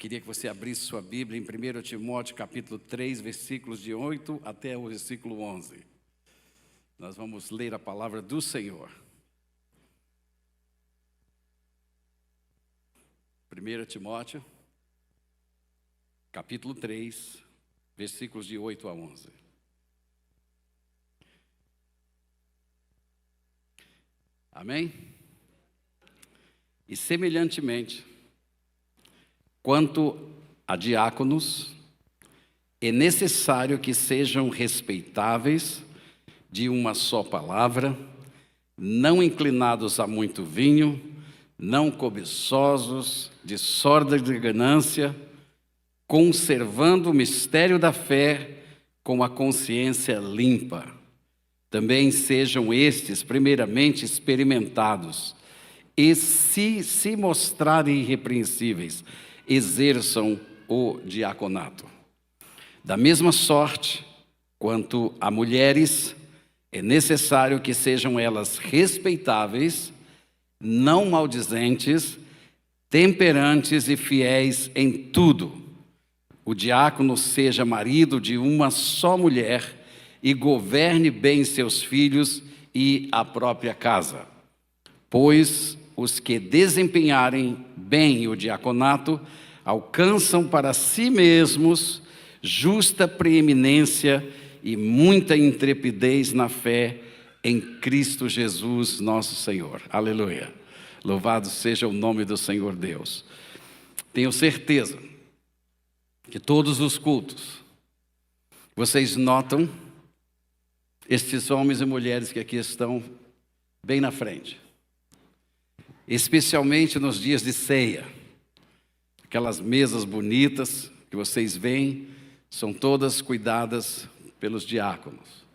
queria que você abrisse sua Bíblia em 1 Timóteo, capítulo 3, versículos de 8 até o versículo 11. Nós vamos ler a palavra do Senhor. 1 Timóteo, capítulo 3, versículos de 8 a 11. Amém? E semelhantemente, quanto a diáconos, é necessário que sejam respeitáveis, de uma só palavra, não inclinados a muito vinho, não cobiçosos, de sorda de ganância, conservando o mistério da fé com a consciência limpa. Também sejam estes, primeiramente, experimentados, e se mostrarem irrepreensíveis, exerçam o diaconato. Da mesma sorte, quanto a mulheres, é necessário que sejam elas respeitáveis, não maldizentes, temperantes e fiéis em tudo. O diácono seja marido de uma só mulher e governe bem seus filhos e a própria casa. Pois os que desempenharem bem o diaconato alcançam para si mesmos justa preeminência e muita intrepidez na fé em Cristo Jesus, nosso Senhor. Aleluia. Louvado seja o nome do Senhor Deus. Tenho certeza que todos os cultos, vocês notam estes homens e mulheres que aqui estão bem na frente. Especialmente nos dias de ceia. Aquelas mesas bonitas que vocês veem, são todas cuidadas pelos diáconos.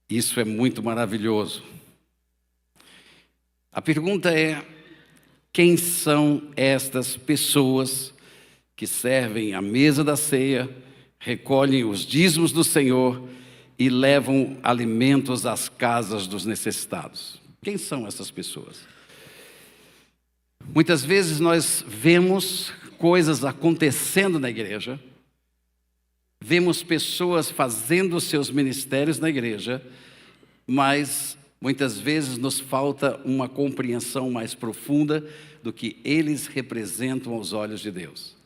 Isso é muito maravilhoso. A pergunta é: quem são estas pessoas que servem à mesa da ceia, recolhem os dízimos do Senhor e levam alimentos às casas dos necessitados? Quem são essas pessoas? Muitas vezes nós vemos coisas acontecendo na igreja, vemos pessoas fazendo seus ministérios na igreja, mas muitas vezes nos falta uma compreensão mais profunda do que eles representam aos olhos de Deus.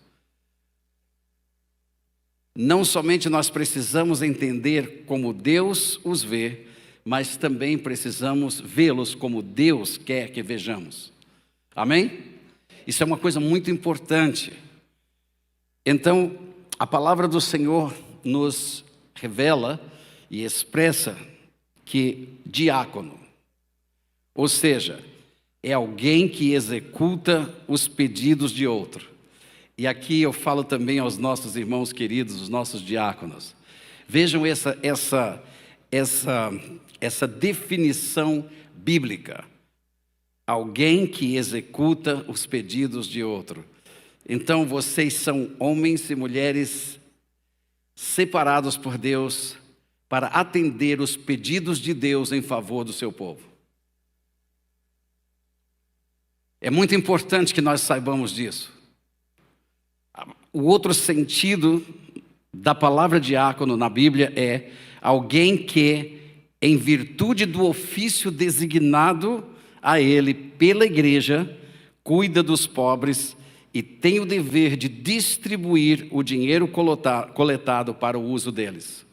Não somente nós precisamos entender como Deus os vê, mas também precisamos vê-los como Deus quer que vejamos. Amém? Isso é uma coisa muito importante. Então, a palavra do Senhor nos revela e expressa que diácono, ou seja, é alguém que executa os pedidos de outro. E aqui eu falo também aos nossos irmãos queridos, os nossos diáconos. Vejam essa definição bíblica. Alguém que executa os pedidos de outro. Então vocês são homens e mulheres separados por Deus para atender os pedidos de Deus em favor do seu povo. É muito importante que nós saibamos disso. O outro sentido da palavra diácono na Bíblia é alguém que, em virtude do ofício designado a ele pela igreja, cuida dos pobres e tem o dever de distribuir o dinheiro coletado para o uso deles.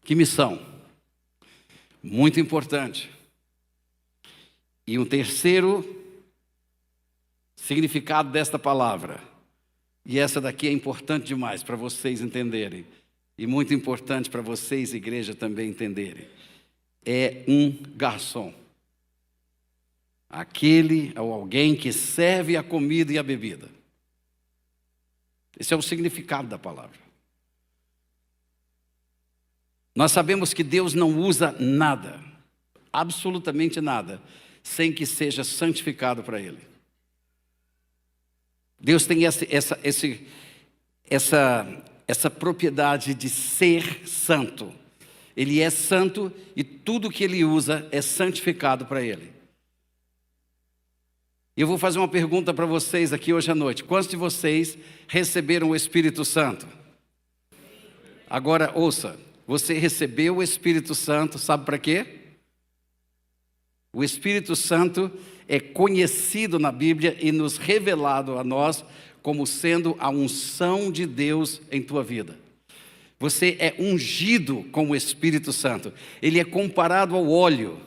Que missão! Muito importante. E um terceiro significado desta palavra, e essa daqui é importante demais para vocês entenderem, e muito importante para vocês, igreja, também entenderem, é um garçom. Aquele ou alguém que serve a comida e a bebida. Esse é o significado da palavra. Nós sabemos que Deus não usa nada, absolutamente nada, sem que seja santificado para Ele. Deus tem essa propriedade de ser santo. Ele é santo e tudo que Ele usa é santificado para Ele. Eu vou fazer uma pergunta para vocês aqui hoje à noite. Quantos de vocês receberam o Espírito Santo? Agora, ouça, você recebeu o Espírito Santo, sabe para quê? O Espírito Santo é conhecido na Bíblia e nos revelado a nós como sendo a unção de Deus em tua vida. Você é ungido com o Espírito Santo. Ele é comparado ao óleo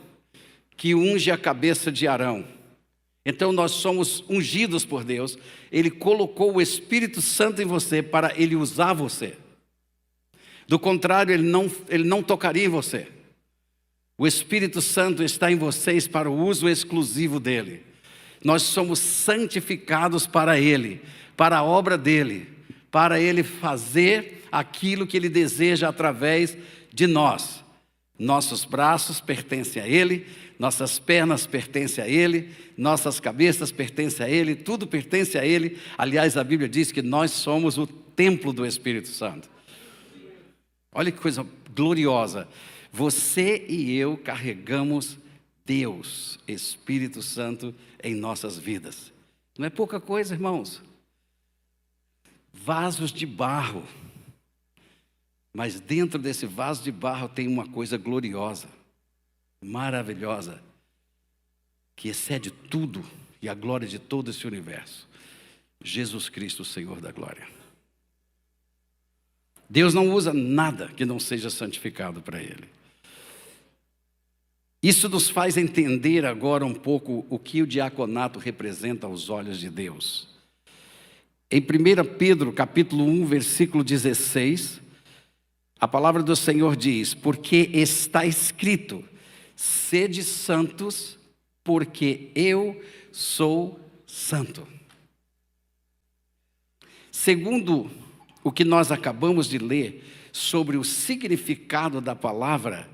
que unge a cabeça de Arão. Então nós somos ungidos por Deus. Ele colocou o Espírito Santo em você para Ele usar você. Do contrário, Ele não tocaria em você. O Espírito Santo está em vocês para o uso exclusivo dEle. Nós somos santificados para Ele, para a obra dEle, para Ele fazer aquilo que Ele deseja através de nós. Nossos braços pertencem a Ele, nossas pernas pertencem a Ele, nossas cabeças pertencem a Ele, tudo pertence a Ele. Aliás, a Bíblia diz que nós somos o templo do Espírito Santo. Olha que coisa gloriosa. Você e eu carregamos Deus, Espírito Santo, em nossas vidas. Não é pouca coisa, irmãos. Vasos de barro. Mas dentro desse vaso de barro tem uma coisa gloriosa, maravilhosa, que excede tudo e a glória de todo esse universo. Jesus Cristo, o Senhor da glória. Deus não usa nada que não seja santificado para Ele. Isso nos faz entender agora um pouco o que o diaconato representa aos olhos de Deus. Em 1 Pedro, capítulo 1, versículo 16, a palavra do Senhor diz: porque está escrito, sede santos, porque eu sou santo. Segundo o que nós acabamos de ler sobre o significado da palavra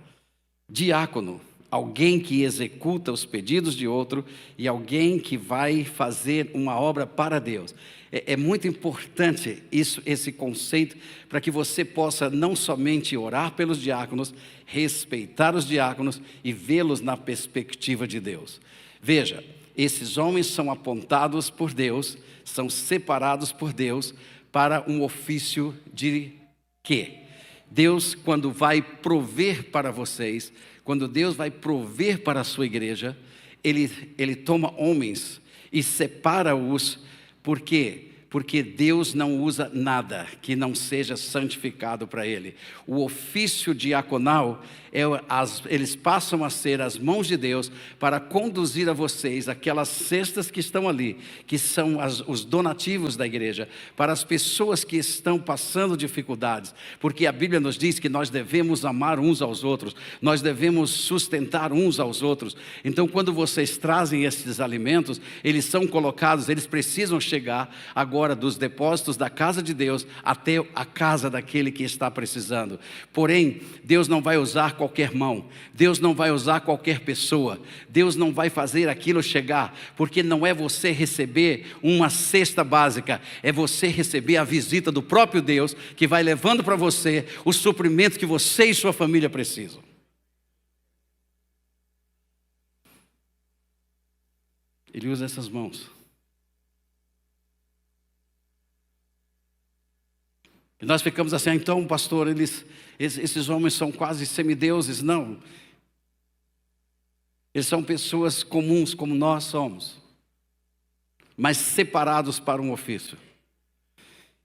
diácono, alguém que executa os pedidos de outro e alguém que vai fazer uma obra para Deus. É muito importante esse conceito para que você possa não somente orar pelos diáconos, respeitar os diáconos e vê-los na perspectiva de Deus. Veja, esses homens são apontados por Deus, são separados por Deus para um ofício de quê? Deus, quando vai prover para vocês, quando Deus vai prover para a sua igreja, Ele toma homens e separa-os. Por quê? Porque Deus não usa nada que não seja santificado para Ele. O ofício diaconal, eles passam a ser as mãos de Deus para conduzir a vocês aquelas cestas que estão ali, que são os donativos da igreja, para as pessoas que estão passando dificuldades, porque a Bíblia nos diz que nós devemos amar uns aos outros, nós devemos sustentar uns aos outros. Então, quando vocês trazem esses alimentos, eles são colocados, eles precisam chegar agora dos depósitos da casa de Deus até a casa daquele que está precisando. Porém, Deus não vai usar qualquer mão, Deus não vai usar qualquer pessoa, Deus não vai fazer aquilo chegar, porque não é você receber uma cesta básica, é você receber a visita do próprio Deus, que vai levando para você o suprimento que você e sua família precisam. Ele usa essas mãos. E nós ficamos assim, então, pastor, esses homens são quase semideuses. Não. Eles são pessoas comuns, como nós somos, mas separados para um ofício.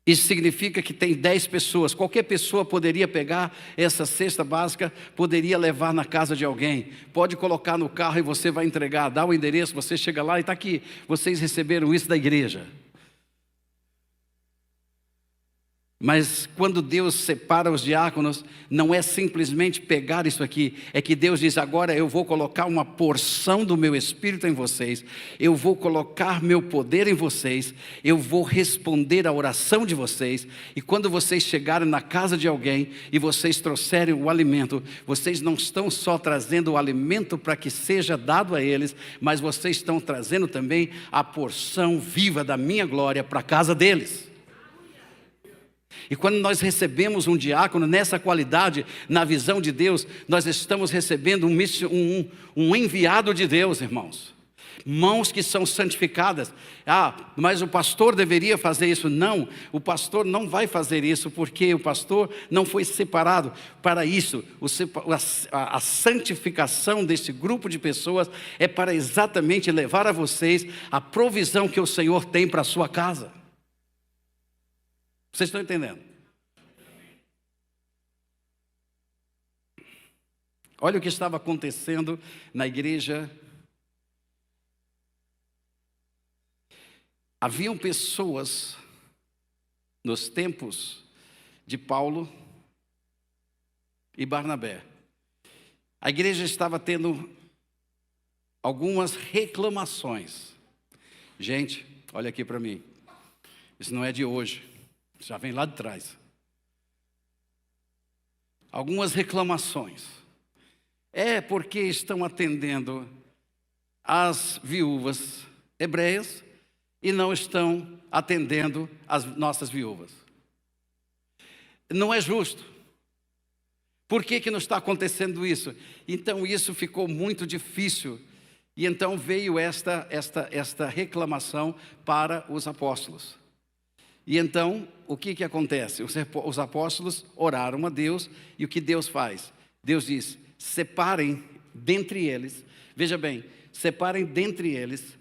Isso significa que tem 10 pessoas. Qualquer pessoa poderia pegar essa cesta básica, poderia levar na casa de alguém. Pode colocar no carro e você vai entregar, dá o endereço, você chega lá e está aqui. Vocês receberam isso da igreja. Mas quando Deus separa os diáconos, não é simplesmente pegar isso aqui, é que Deus diz: agora eu vou colocar uma porção do meu Espírito em vocês, eu vou colocar meu poder em vocês, eu vou responder à oração de vocês, e quando vocês chegarem na casa de alguém e vocês trouxerem o alimento, vocês não estão só trazendo o alimento para que seja dado a eles, mas vocês estão trazendo também a porção viva da minha glória para a casa deles. E quando nós recebemos um diácono nessa qualidade, na visão de Deus, nós estamos recebendo um enviado de Deus, irmãos. mãos que são santificadas. Ah, mas o pastor deveria fazer isso. Não, o pastor não vai fazer isso, porque o pastor não foi separado para isso. A santificação desse grupo de pessoas é para exatamente levar a vocês a provisão que o Senhor tem para a sua casa. Vocês estão entendendo? Olha o que estava acontecendo na igreja. Haviam pessoas nos tempos de Paulo e Barnabé. A igreja estava tendo algumas reclamações. Gente, olha aqui para mim. Isso não é de hoje. Já vem lá de trás. Algumas reclamações. É porque estão atendendo as viúvas hebreias e não estão atendendo as nossas viúvas. Não é justo. Por que não está acontecendo isso? Então isso ficou muito difícil. E então veio esta reclamação para os apóstolos. E então, o que acontece? Os apóstolos oraram a Deus, e o que Deus faz? Deus diz, separem dentre eles, veja bem, separem dentre eles,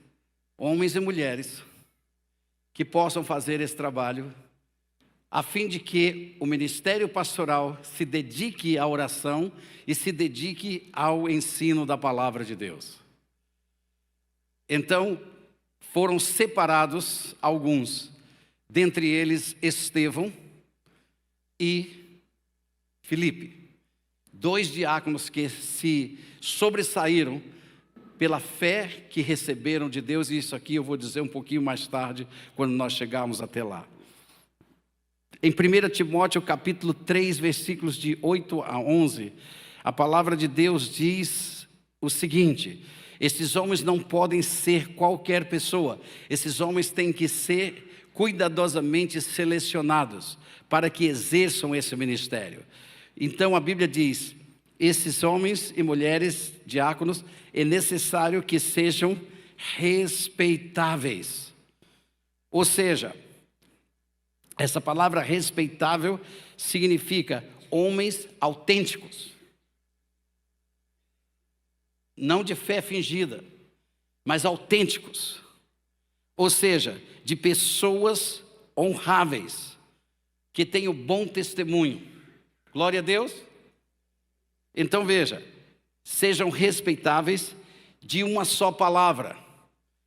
homens e mulheres, que possam fazer esse trabalho, a fim de que o ministério pastoral se dedique à oração e se dedique ao ensino da palavra de Deus. Então, foram separados alguns, dentre eles Estevão e Filipe, 2 diáconos que se sobressaíram pela fé que receberam de Deus, e isso aqui eu vou dizer um pouquinho mais tarde, quando nós chegarmos até lá. Em 1 Timóteo capítulo 3, versículos de 8 a 11, a palavra de Deus diz o seguinte: esses homens não podem ser qualquer pessoa, esses homens têm que ser cuidadosamente selecionados para que exerçam esse ministério. Então a Bíblia diz, esses homens e mulheres diáconos é necessário que sejam respeitáveis. Ou seja, essa palavra respeitável significa homens autênticos. Não de fé fingida, mas autênticos. Ou seja, de pessoas honráveis, que tenham bom testemunho. Glória a Deus. Então veja, sejam respeitáveis de uma só palavra.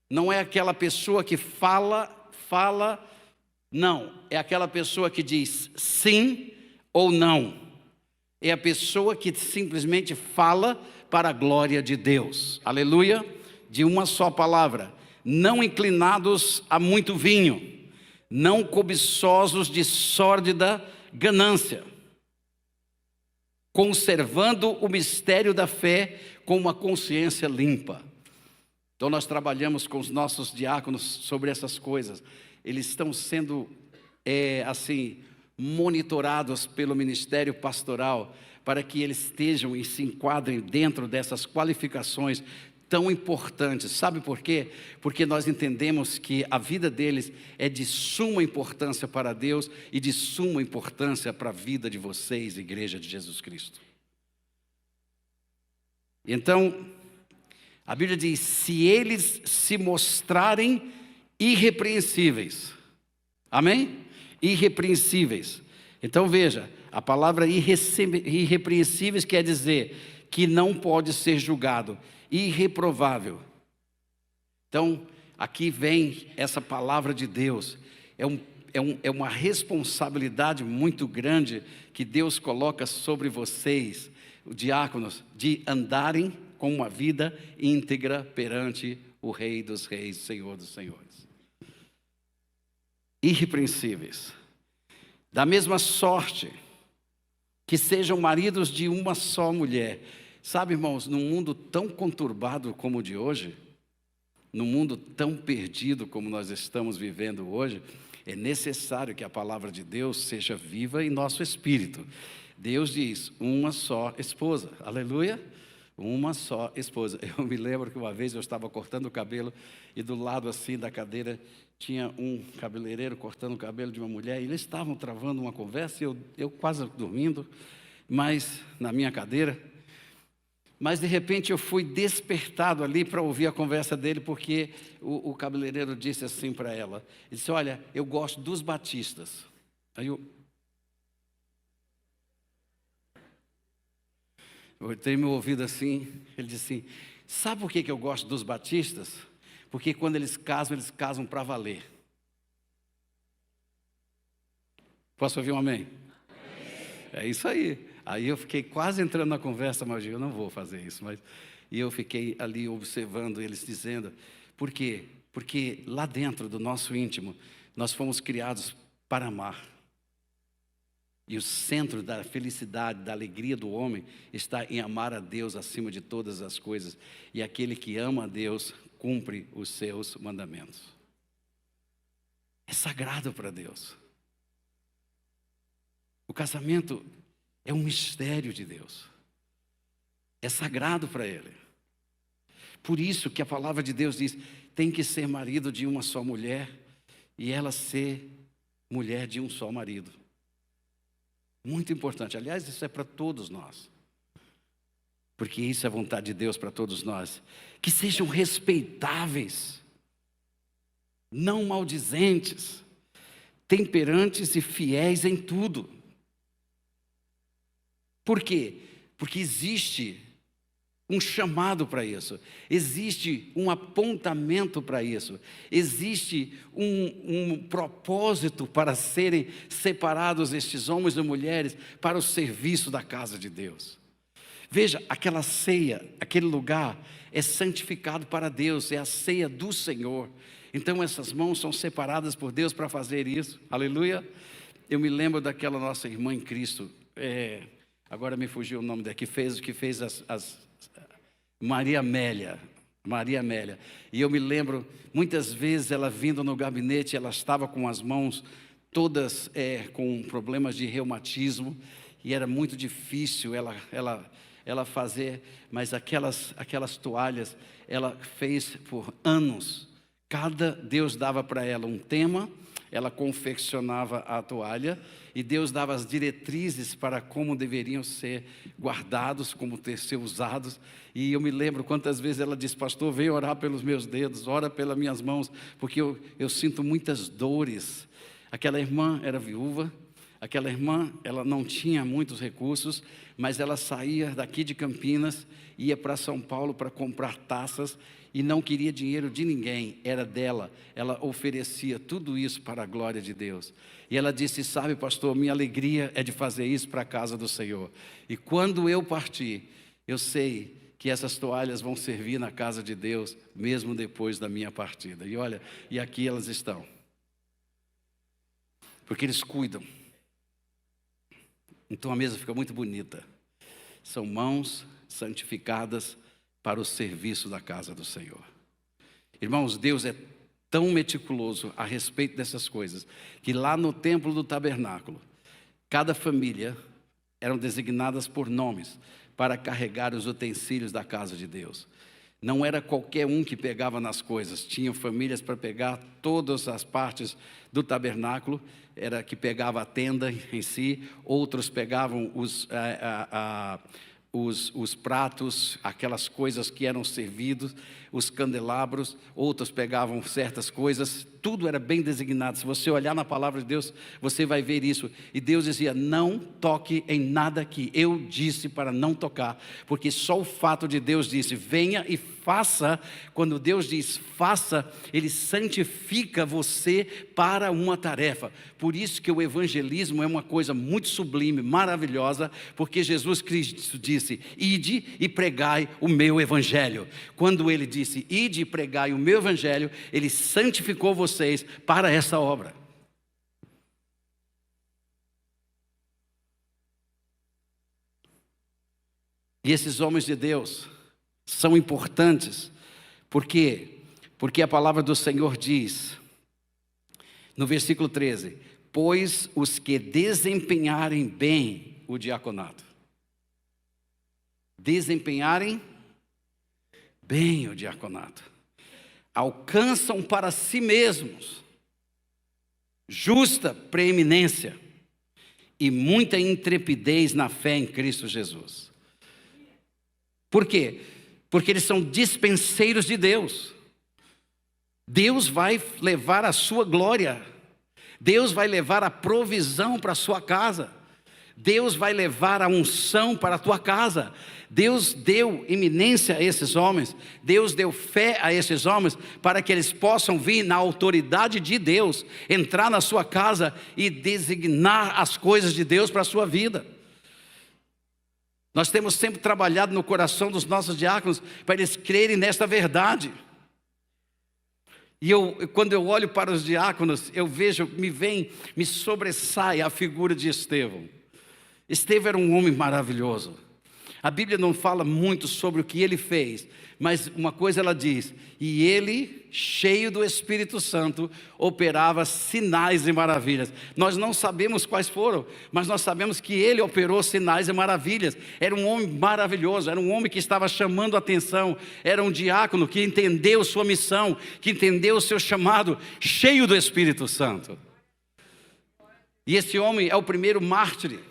Não é aquela pessoa que fala, não. É aquela pessoa que diz sim ou não. É a pessoa que simplesmente fala para a glória de Deus. Aleluia. De uma só palavra. Não inclinados a muito vinho, não cobiçosos de sórdida ganância, conservando o mistério da fé com uma consciência limpa. Então nós trabalhamos com os nossos diáconos sobre essas coisas. Eles estão sendo, monitorados pelo ministério pastoral, para que eles estejam e se enquadrem dentro dessas qualificações tão importantes. Sabe por quê? Porque nós entendemos que a vida deles é de suma importância para Deus e de suma importância para a vida de vocês, Igreja de Jesus Cristo. Então, a Bíblia diz, se eles se mostrarem irrepreensíveis, amém? Irrepreensíveis. Então veja, a palavra irrepreensíveis quer dizer que não pode ser julgado, irreprovável. Então, aqui vem essa palavra de Deus. É uma responsabilidade muito grande que Deus coloca sobre vocês, diáconos, de andarem com uma vida íntegra perante o Rei dos Reis, Senhor dos Senhores. Irrepreensíveis. Da mesma sorte, que sejam maridos de uma só mulher. Sabe, irmãos, num mundo tão conturbado como o de hoje, num mundo tão perdido como nós estamos vivendo hoje, é necessário que a palavra de Deus seja viva em nosso espírito. Deus diz, uma só esposa, aleluia, uma só esposa. Eu me lembro que uma vez eu estava cortando o cabelo e do lado assim da cadeira tinha um cabeleireiro cortando o cabelo de uma mulher e eles estavam travando uma conversa e eu quase dormindo, mas na minha cadeira. Mas de repente eu fui despertado ali para ouvir a conversa dele, porque o cabeleireiro disse assim para ela, ele disse, olha, eu gosto dos batistas. Aí eu tenho meu ouvido assim, ele disse assim, sabe por que eu gosto dos batistas? Porque quando eles casam para valer. Posso ouvir um amém? É isso aí. Aí eu fiquei quase entrando na conversa, mas eu não vou fazer isso. E eu fiquei ali observando eles dizendo, por quê? Porque lá dentro do nosso íntimo, nós fomos criados para amar. E o centro da felicidade, da alegria do homem está em amar a Deus acima de todas as coisas. E aquele que ama a Deus cumpre os seus mandamentos. É sagrado para Deus. O casamento é um mistério de Deus. É sagrado para Ele. Por isso que a palavra de Deus diz, tem que ser marido de uma só mulher e ela ser mulher de um só marido. Muito importante. Aliás, isso é para todos nós. Porque isso é a vontade de Deus para todos nós. Que sejam respeitáveis, não maldizentes, temperantes e fiéis em tudo. Por quê? Porque existe um chamado para isso, existe um apontamento para isso, existe um propósito para serem separados estes homens e mulheres para o serviço da casa de Deus. Veja, aquela ceia, aquele lugar é santificado para Deus, é a ceia do Senhor. Então essas mãos são separadas por Deus para fazer isso, aleluia. Eu me lembro daquela nossa irmã em Cristo, agora me fugiu o nome dela, que fez as Maria Amélia. E eu me lembro, muitas vezes ela vindo no gabinete, ela estava com as mãos todas com problemas de reumatismo, e era muito difícil ela fazer, mas aquelas toalhas, ela fez por anos. Deus dava para ela um tema, ela confeccionava a toalha, e Deus dava as diretrizes para como deveriam ser guardados, como ter ser usados. E eu me lembro quantas vezes ela disse, pastor, vem orar pelos meus dedos, ora pelas minhas mãos, porque eu sinto muitas dores. Aquela irmã era viúva, aquela irmã, ela não tinha muitos recursos, mas ela saía daqui de Campinas, ia para São Paulo para comprar taças, e não queria dinheiro de ninguém, era dela. Ela oferecia tudo isso para a glória de Deus. E ela disse, sabe pastor, minha alegria é de fazer isso para a casa do Senhor. E quando eu partir, eu sei que essas toalhas vão servir na casa de Deus, mesmo depois da minha partida. E olha, e aqui elas estão. Porque eles cuidam. Então a mesa fica muito bonita. São mãos santificadas para o serviço da casa do Senhor. Irmãos, Deus é tão meticuloso a respeito dessas coisas, que lá no templo do tabernáculo, cada família eram designadas por nomes para carregar os utensílios da casa de Deus. Não era qualquer um que pegava nas coisas, tinham famílias para pegar todas as partes do tabernáculo, era que pegava a tenda em si, outros pegavam os pratos, aquelas coisas que eram servidos, os candelabros, outros pegavam certas coisas, tudo era bem designado. Se você olhar na palavra de Deus, você vai ver isso. E Deus dizia, não toque em nada que eu disse para não tocar, porque só o fato de Deus disse, venha e faça, quando Deus diz faça, Ele santifica você para uma tarefa. Por isso que o evangelismo é uma coisa muito sublime, maravilhosa, porque Jesus Cristo disse, ide e pregai o meu evangelho. Quando Ele disse, ide e pregai o meu evangelho, Ele santificou vocês para essa obra. E esses homens de Deus são importantes, por quê? Porque a palavra do Senhor diz, no versículo 13, pois os que desempenharem bem o diaconato. desempenharem bem o diaconato. Alcançam para si mesmos justa preeminência e muita intrepidez na fé em Cristo Jesus. Por quê? Porque eles são dispenseiros de Deus. Deus vai levar a sua glória. Deus vai levar a provisão para a sua casa. Deus vai levar a unção para a tua casa. Deus deu eminência a esses homens. Deus deu fé a esses homens para que eles possam vir na autoridade de Deus, entrar na sua casa e designar as coisas de Deus para a sua vida. Nós temos sempre trabalhado no coração dos nossos diáconos para eles crerem nesta verdade. E quando eu olho para os diáconos, eu vejo, me sobressai a figura de Estevão. Estevão era um homem maravilhoso. A Bíblia não fala muito sobre o que ele fez, mas uma coisa ela diz: e ele, cheio do Espírito Santo, operava sinais e maravilhas. Nós não sabemos quais foram, mas nós sabemos que ele operou sinais e maravilhas. Era um homem maravilhoso, era um homem que estava chamando a atenção, era um diácono que entendeu sua missão, que entendeu o seu chamado, cheio do Espírito Santo. E esse homem é o primeiro mártir.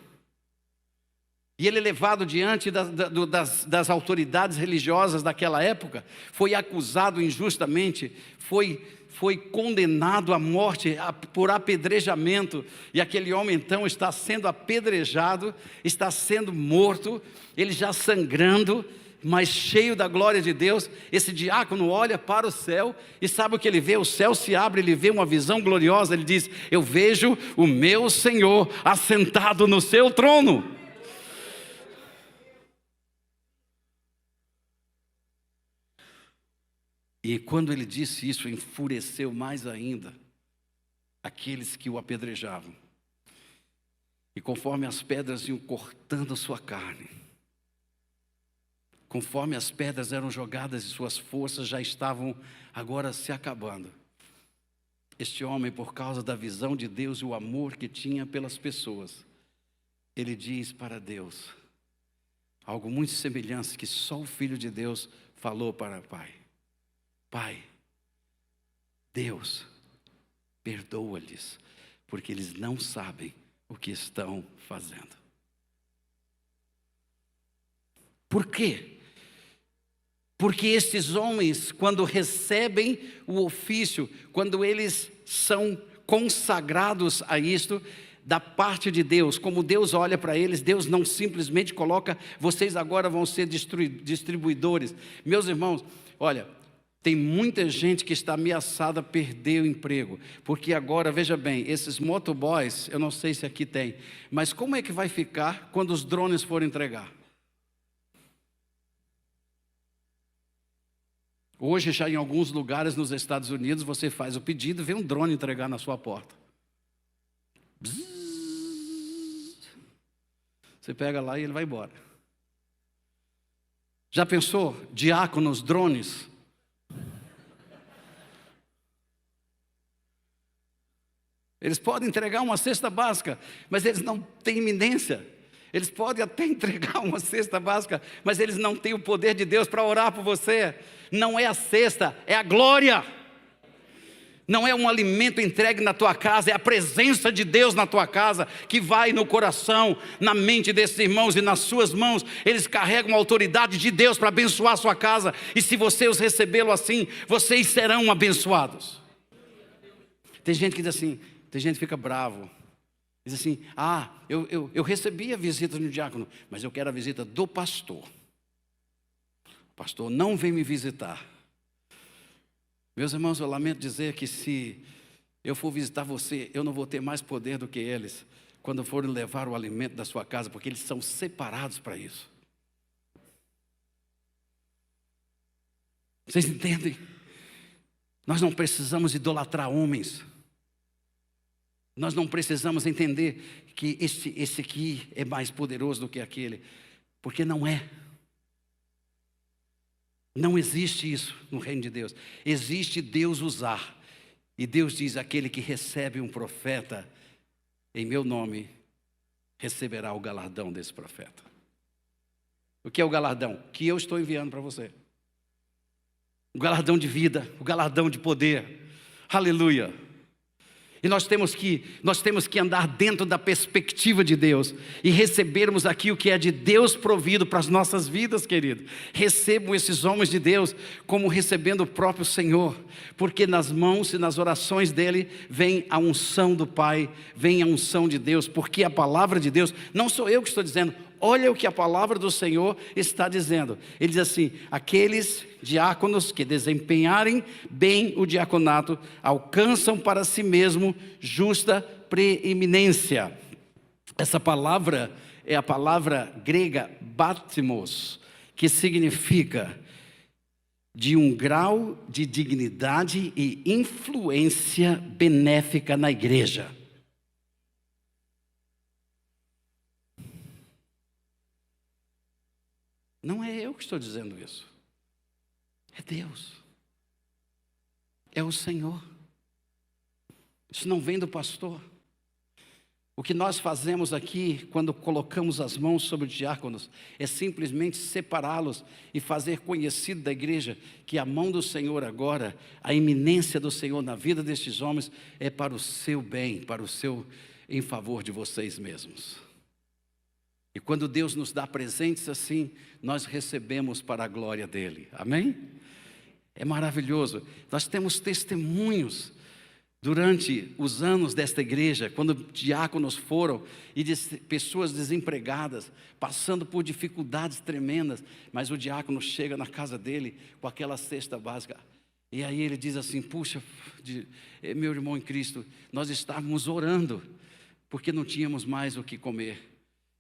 E ele é levado diante das autoridades religiosas daquela época, foi acusado injustamente, foi condenado à morte por apedrejamento. E aquele homem então está sendo apedrejado, está sendo morto, ele já sangrando, mas cheio da glória de Deus. Esse diácono olha para o céu e sabe o que ele vê? O céu se abre, ele vê uma visão gloriosa, ele diz: eu vejo o meu Senhor assentado no seu trono. E quando ele disse isso, enfureceu mais ainda aqueles que o apedrejavam. E conforme as pedras iam cortando a sua carne, conforme as pedras eram jogadas e suas forças já estavam agora se acabando, este homem, por causa da visão de Deus e o amor que tinha pelas pessoas, ele diz para Deus algo muito semelhante que só o Filho de Deus falou para o Pai: Pai, Deus, perdoa-lhes, porque eles não sabem o que estão fazendo. Por quê? Porque estes homens, quando recebem o ofício, quando eles são consagrados a isto, da parte de Deus, como Deus olha para eles, Deus não simplesmente coloca: vocês agora vão ser distribuidores. Meus irmãos, olha, tem muita gente que está ameaçada a perder o emprego, porque agora, veja bem, esses motoboys, eu não sei se aqui tem, mas como é que vai ficar quando os drones forem entregar? Hoje, já em alguns lugares nos Estados Unidos, você faz o pedido, vem um drone entregar na sua porta. Bzzz. Você pega lá e ele vai embora. Já pensou? Diáconos, drones? Eles podem entregar uma cesta básica, mas eles não têm iminência. Eles podem até entregar uma cesta básica, mas eles não têm o poder de Deus para orar por você. Não é a cesta, é a glória. Não é um alimento entregue na tua casa, é a presença de Deus na tua casa, que vai no coração, na mente desses irmãos e nas suas mãos. Eles carregam a autoridade de Deus para abençoar a sua casa, e se você os recebê-lo assim, vocês serão abençoados. Tem gente que diz assim, tem gente que fica bravo, diz assim: eu recebi a visita do diácono, mas eu quero a visita do pastor. O pastor não vem me visitar. Meus irmãos, eu lamento dizer que se eu for visitar você, eu não vou ter mais poder do que eles, quando forem levar o alimento da sua casa, porque eles são separados para isso. Vocês entendem? Nós não precisamos idolatrar homens. Nós não precisamos entender que esse aqui é mais poderoso do que aquele, porque não é. Não existe isso no reino de Deus. Existe Deus usar. E Deus diz: aquele que recebe um profeta em meu nome, receberá o galardão desse profeta. O que é o galardão? Que eu estou enviando para você. O galardão de vida, o galardão de poder. Aleluia. E nós temos que andar dentro da perspectiva de Deus e recebermos aqui o que é de Deus provido para as nossas vidas, querido. Recebam esses homens de Deus como recebendo o próprio Senhor, porque nas mãos e nas orações dele vem a unção do Pai, vem a unção de Deus, porque a palavra de Deus, não sou eu que estou dizendo, olha o que a palavra do Senhor está dizendo. Ele diz assim: aqueles diáconos que desempenharem bem o diaconato alcançam para si mesmo justa preeminência. Essa palavra é a palavra grega batimos, que significa de um grau de dignidade e influência benéfica na igreja. Não é eu que estou dizendo isso. É Deus. É o Senhor. Isso não vem do pastor. O que nós fazemos aqui, quando colocamos as mãos sobre os diáconos, é simplesmente separá-los e fazer conhecido da igreja que a mão do Senhor agora, a iminência do Senhor na vida destes homens, é para o seu bem, em favor de vocês mesmos. E quando Deus nos dá presentes assim, nós recebemos para a glória dEle. Amém? É maravilhoso. Nós temos testemunhos durante os anos desta igreja, quando diáconos foram e pessoas desempregadas, passando por dificuldades tremendas, mas o diácono chega na casa dele com aquela cesta básica. E aí ele diz assim: puxa, meu irmão em Cristo, nós estávamos orando porque não tínhamos mais o que comer.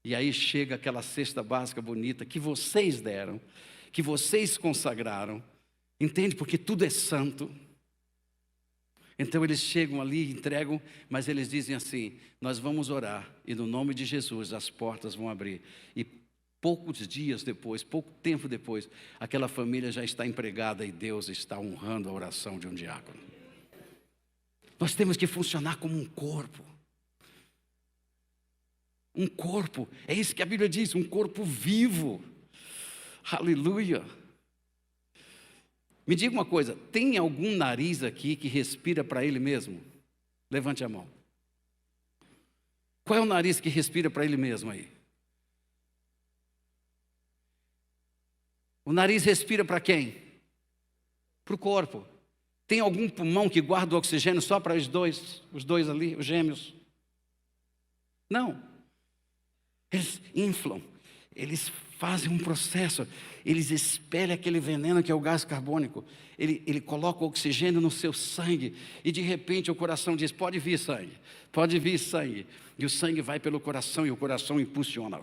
E aí chega aquela cesta básica bonita que vocês deram, que vocês consagraram, entende? Porque tudo é santo. Então eles chegam ali, entregam, mas eles dizem assim: nós vamos orar e no nome de Jesus as portas vão abrir. E poucos dias depois, pouco tempo depois, aquela família já está empregada e Deus está honrando a oração de um diácono. Nós temos que funcionar como um corpo. Um corpo, é isso que a Bíblia diz, um corpo vivo. Aleluia. Me diga uma coisa, tem algum nariz aqui que respira para ele mesmo? Levante a mão. Qual é o nariz que respira para ele mesmo aí? O nariz respira para quem? Para o corpo. Tem algum pulmão que guarda o oxigênio só para os dois ali, os gêmeos? Não. Eles inflam, eles fazem um processo, eles expelem aquele veneno que é o gás carbônico, ele coloca o oxigênio no seu sangue e de repente o coração diz: pode vir sangue, e o sangue vai pelo coração e o coração impulsiona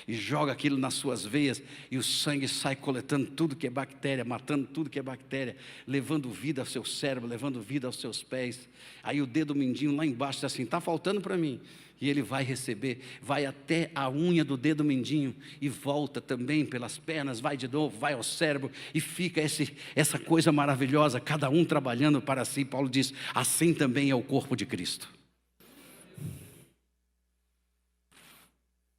e joga aquilo nas suas veias e o sangue sai coletando tudo que é bactéria, matando tudo que é bactéria, levando vida ao seu cérebro, levando vida aos seus pés. Aí o dedo mindinho lá embaixo diz assim: está faltando para mim. E ele vai receber, vai até a unha do dedo mindinho e volta também pelas pernas, vai de novo, vai ao cérebro e fica essa coisa maravilhosa, cada um trabalhando para si. Paulo diz: assim também é o corpo de Cristo.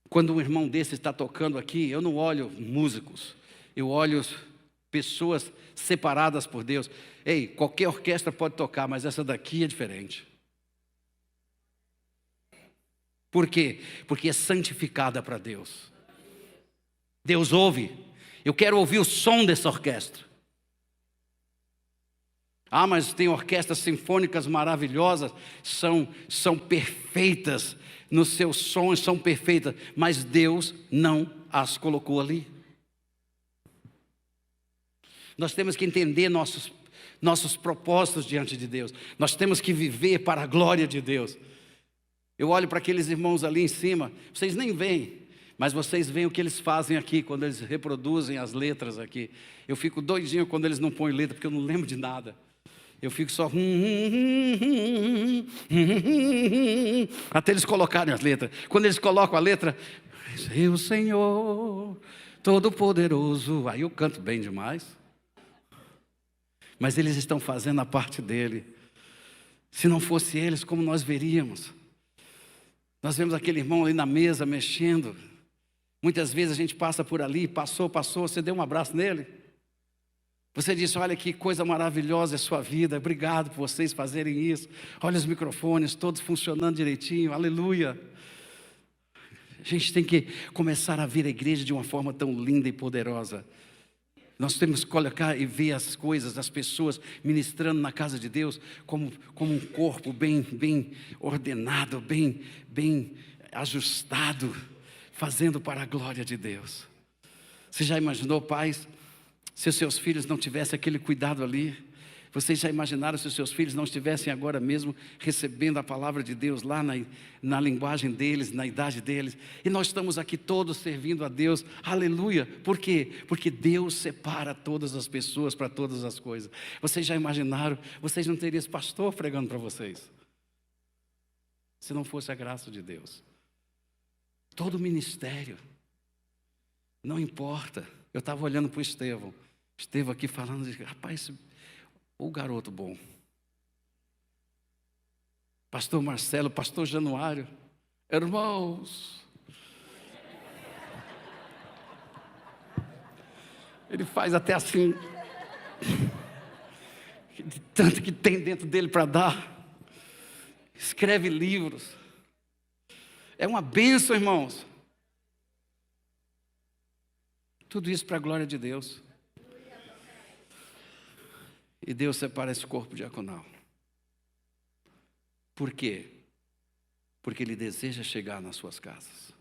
Quando um irmão desse está tocando aqui, eu não olho músicos, eu olho pessoas separadas por Deus. Ei, qualquer orquestra pode tocar, mas essa daqui é diferente. Por quê? Porque é santificada para Deus. Deus ouve. Eu quero ouvir o som dessa orquestra. Ah, mas tem orquestras sinfônicas maravilhosas, são perfeitas, nos seus sons são perfeitas, mas Deus não as colocou ali. Nós temos que entender nossos propósitos diante de Deus. Nós temos que viver para a glória de Deus. Eu olho para aqueles irmãos ali em cima, vocês nem veem, mas vocês veem o que eles fazem aqui, quando eles reproduzem as letras aqui. Eu fico doidinho quando eles não põem letra, porque eu não lembro de nada. Eu fico só até eles colocarem as letras. Quando eles colocam a letra, o Senhor Todo-Poderoso, aí eu canto bem demais. Mas eles estão fazendo a parte dele. Se não fosse eles, como nós veríamos? Nós vemos aquele irmão ali na mesa mexendo. Muitas vezes a gente passa por ali, passou, você deu um abraço nele. Você disse, olha que coisa maravilhosa é a sua vida, obrigado por vocês fazerem isso. Olha os microfones todos funcionando direitinho, aleluia. A gente tem que começar a ver a igreja de uma forma tão linda e poderosa. Nós temos que colocar e ver as coisas, as pessoas ministrando na casa de Deus como um corpo bem ordenado, bem ajustado, fazendo para a glória de Deus. Você já imaginou, pais, se os seus filhos não tivessem aquele cuidado ali? Vocês já imaginaram se os seus filhos não estivessem agora mesmo recebendo a palavra de Deus lá na linguagem deles, na idade deles? E nós estamos aqui todos servindo a Deus, aleluia. Por quê? Porque Deus separa todas as pessoas para todas as coisas. Vocês já imaginaram? Vocês não teriam esse pastor pregando para vocês, se não fosse a graça de Deus. Todo ministério, não importa. Eu estava olhando para o Estevão aqui falando, rapaz, o garoto bom. Pastor Marcelo, pastor Januário, irmãos. Ele faz até assim, de tanto que tem dentro dele para dar. Escreve livros. É uma bênção, irmãos. Tudo isso para a glória de Deus. E Deus separa esse corpo diaconal. Por quê? Porque Ele deseja chegar nas suas casas.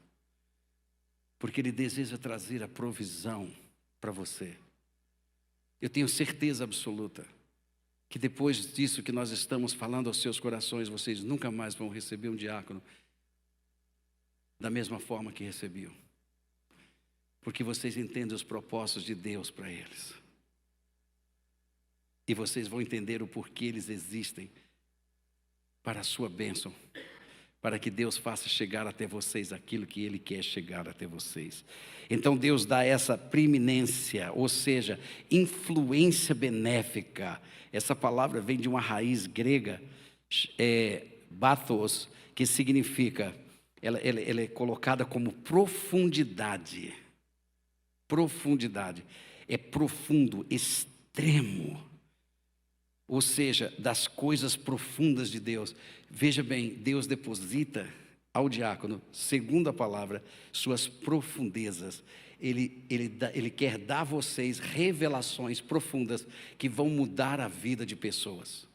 Porque Ele deseja trazer a provisão para você. Eu tenho certeza absoluta que depois disso que nós estamos falando aos seus corações, vocês nunca mais vão receber um diácono da mesma forma que recebiam. Porque vocês entendem os propósitos de Deus para eles. E vocês vão entender o porquê eles existem para a sua bênção, para que Deus faça chegar até vocês aquilo que Ele quer chegar até vocês. Então Deus dá essa preeminência, ou seja, influência benéfica. Essa palavra vem de uma raiz grega, bathos, que significa, ela é colocada como profundidade. Profundidade, é profundo, extremo. Ou seja, das coisas profundas de Deus. Veja bem, Deus deposita ao diácono, segundo a palavra, suas profundezas. Ele quer dar a vocês revelações profundas que vão mudar a vida de pessoas.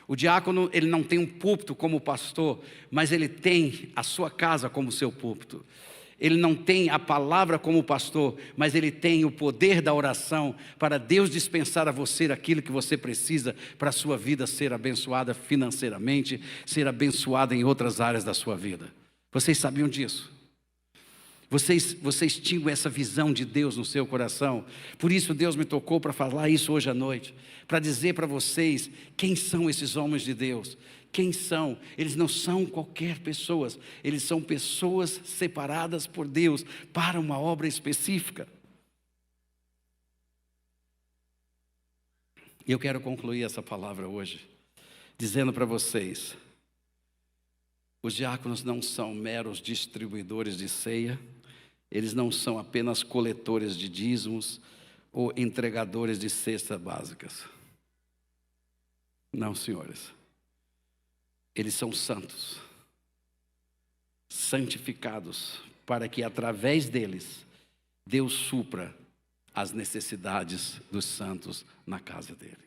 O diácono, ele não tem um púlpito como pastor, mas ele tem a sua casa como seu púlpito. Ele não tem a palavra como pastor, mas ele tem o poder da oração para Deus dispensar a você aquilo que você precisa para a sua vida ser abençoada financeiramente, ser abençoada em outras áreas da sua vida. Vocês sabiam disso? Vocês tinham essa visão de Deus no seu coração. Por isso Deus me tocou para falar isso hoje à noite, para dizer para vocês quem são esses homens de Deus. Quem são? Eles não são qualquer pessoas, eles são pessoas separadas por Deus para uma obra específica. E eu quero concluir essa palavra hoje, dizendo para vocês, os diáconos não são meros distribuidores de ceia, eles não são apenas coletores de dízimos ou entregadores de cestas básicas. Não, senhores. Eles são santos, santificados, para que através deles, Deus supra as necessidades dos santos na casa dele.